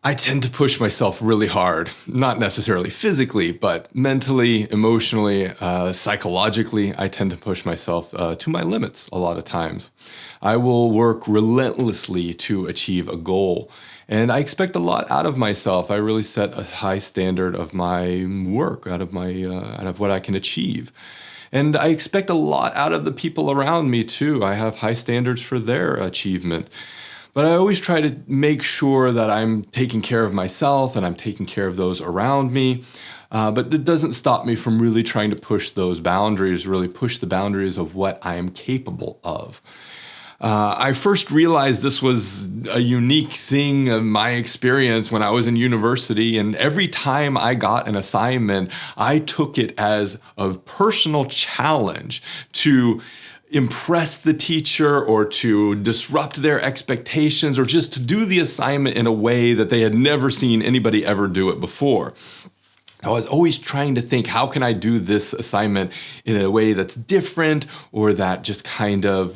I tend to push myself really hard, not necessarily physically, but mentally, emotionally, psychologically. I tend to push myself to my limits a lot of times. I will work relentlessly to achieve a goal, and I expect a lot out of myself. I really set a high standard of my work, out of what I can achieve. And I expect a lot out of the people around me too. I have high standards for their achievement. But I always try to make sure that I'm taking care of myself and I'm taking care of those around me. But it doesn't stop me from really trying to push those boundaries, really push the boundaries of what I am capable of. I first realized this was a unique thing of my experience when I was in university, and every time I got an assignment, I took it as a personal challenge to impress the teacher or to disrupt their expectations or just to do the assignment in a way that they had never seen anybody ever do it before. I was always trying to think, how can I do this assignment in a way that's different or that just kind of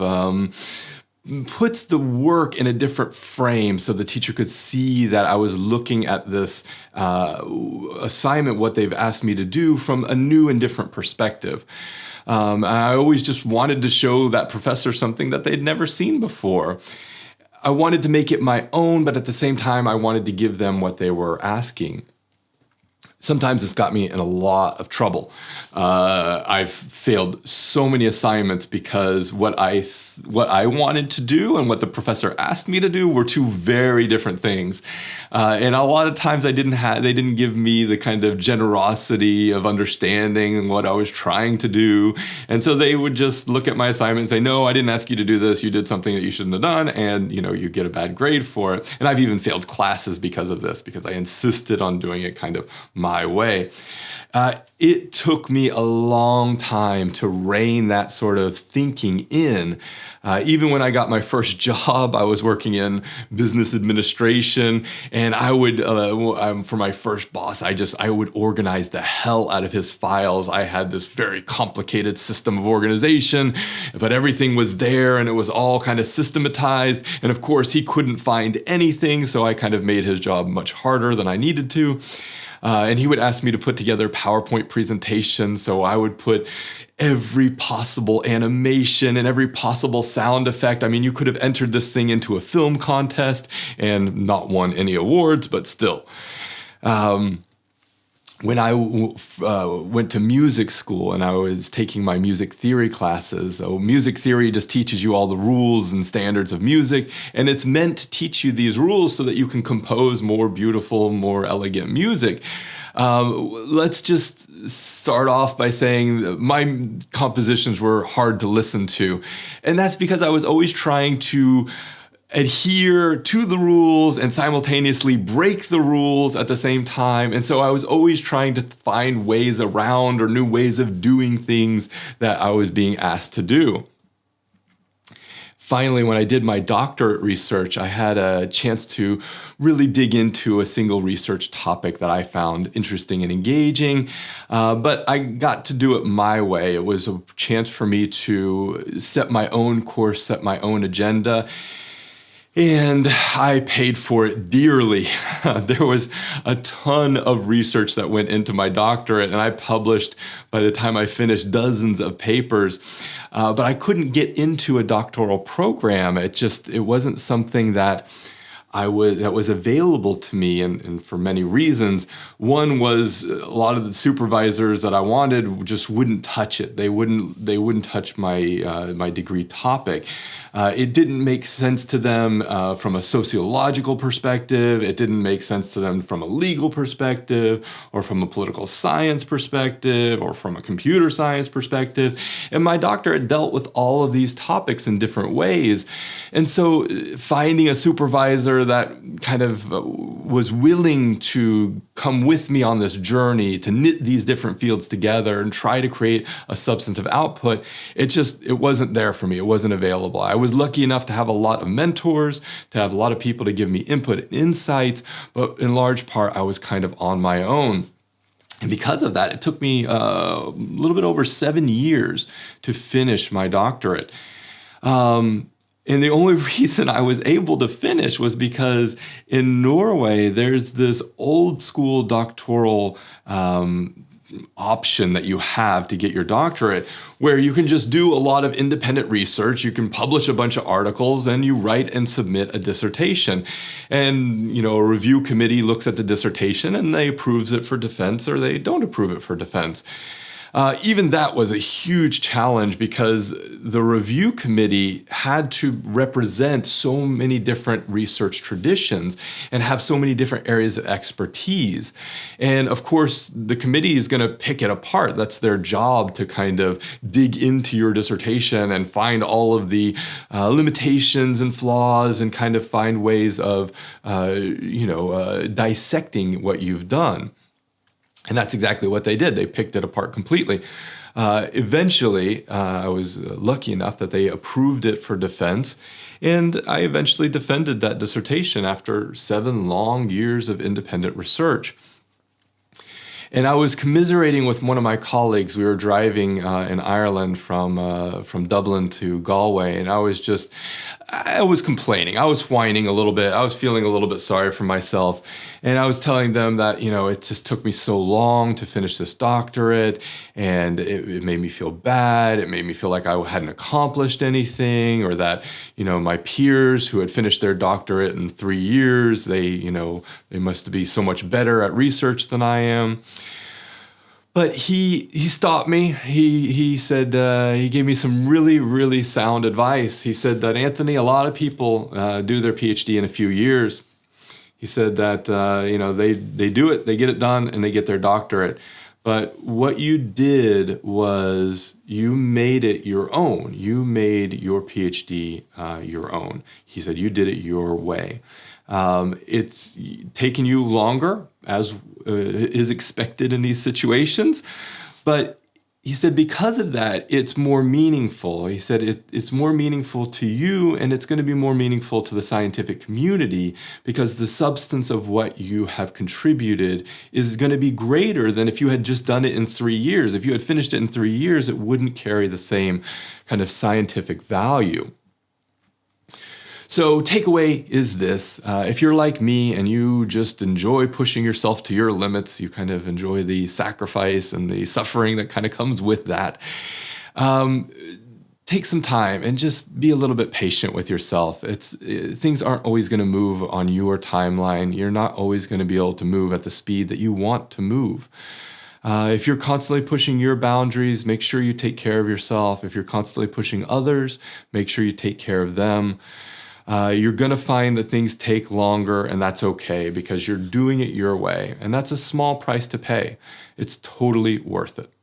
puts the work in a different frame so the teacher could see that I was looking at this assignment, what they've asked me to do, from a new and different perspective. And I always just wanted to show that professor something that they'd never seen before. I wanted to make it my own, but at the same time, I wanted to give them what they were asking. Sometimes it's got me in a lot of trouble. I've failed so many assignments because what I wanted to do and what the professor asked me to do were two very different things. And a lot of times they didn't give me the kind of generosity of understanding what I was trying to do. And so they would just look at my assignment and say, no, I didn't ask you to do this. You did something that you shouldn't have done. And, you get a bad grade for it. And I've even failed classes because of this, because I insisted on doing it kind of my way. It took me a long time to rein that sort of thinking in. Even when I got my first job, I was working in business administration, and I would, for my first boss, I would organize the hell out of his files. I had this very complicated system of organization, but everything was there and it was all kind of systematized. And of course, he couldn't find anything, so I kind of made his job much harder than I needed to. And he would ask me to put together PowerPoint presentations, so I would put every possible animation and every possible sound effect. I mean, you could have entered this thing into a film contest and not won any awards, but still. When I went to music school and I was taking my music theory classes, so music theory just teaches you all the rules and standards of music, and it's meant to teach you these rules so that you can compose more beautiful, more elegant music. Let's just start off by saying that my compositions were hard to listen to, and that's because I was always trying to adhere to the rules and simultaneously break the rules at the same time. And so I was always trying to find ways around or new ways of doing things that I was being asked to do. Finally, when I did my doctorate research, I had a chance to really dig into a single research topic that I found interesting and engaging, but I got to do it my way. It was a chance for me to set my own course, set my own agenda, and I paid for it dearly. There was a ton of research that went into my doctorate, and I published, by the time I finished, dozens of papers. But I couldn't get into a doctoral program. It wasn't something that was available to me, and for many reasons. One was a lot of the supervisors that I wanted just wouldn't touch it. They wouldn't touch my degree topic. It didn't make sense to them from a sociological perspective. It didn't make sense to them from a legal perspective, or from a political science perspective, or from a computer science perspective. And my doctorate dealt with all of these topics in different ways. And so finding a supervisor that kind of was willing to come with me on this journey to knit these different fields together and try to create a substantive output, it wasn't there for me. It wasn't available. I was lucky enough to have a lot of mentors, to have a lot of people to give me input and insights, but in large part, I was kind of on my own. And because of that, it took me a little bit over 7 years to finish my doctorate. And the only reason I was able to finish was because in Norway, there's this old school doctoral option that you have to get your doctorate, where you can just do a lot of independent research. You can publish a bunch of articles and you write and submit a dissertation. And, a review committee looks at the dissertation and they approves it for defense or they don't approve it for defense. Even that was a huge challenge because the review committee had to represent so many different research traditions and have so many different areas of expertise. And of course, the committee is going to pick it apart. That's their job, to kind of dig into your dissertation and find all of the limitations and flaws and kind of find ways of, dissecting what you've done. And that's exactly what they did. They picked it apart completely. Eventually, I was lucky enough that they approved it for defense, and I eventually defended that dissertation after 7 long years of independent research. And I was commiserating with one of my colleagues. We were driving in Ireland from Dublin to Galway, and I was complaining. I was whining a little bit. I was feeling a little bit sorry for myself. And I was telling them that, it just took me so long to finish this doctorate, and it made me feel bad. It made me feel like I hadn't accomplished anything, or that, my peers who had finished their doctorate in 3 years, they must be so much better at research than I am. But he stopped me. He said, he gave me some really, really sound advice. He said that, Anthony, a lot of people do their PhD in a few years. He said that, they do it, they get it done, and they get their doctorate. But what you did was you made it your own. You made your PhD your own. He said you did it your way. It's taken you longer, as is expected in these situations, but he said because of that, it's more meaningful. He said it's more meaningful to you, and it's going to be more meaningful to the scientific community because the substance of what you have contributed is going to be greater than if you had just done it in 3 years. If you had finished it in 3 years, it wouldn't carry the same kind of scientific value. So takeaway is this: if you're like me and you just enjoy pushing yourself to your limits, you kind of enjoy the sacrifice and the suffering that kind of comes with that, take some time and just be a little bit patient with yourself. Things aren't always going to move on your timeline. You're not always going to be able to move at the speed that you want to move. If you're constantly pushing your boundaries, make sure you take care of yourself. If you're constantly pushing others, make sure you take care of them. You're going to find that things take longer, and that's okay because you're doing it your way. And that's a small price to pay. It's totally worth it.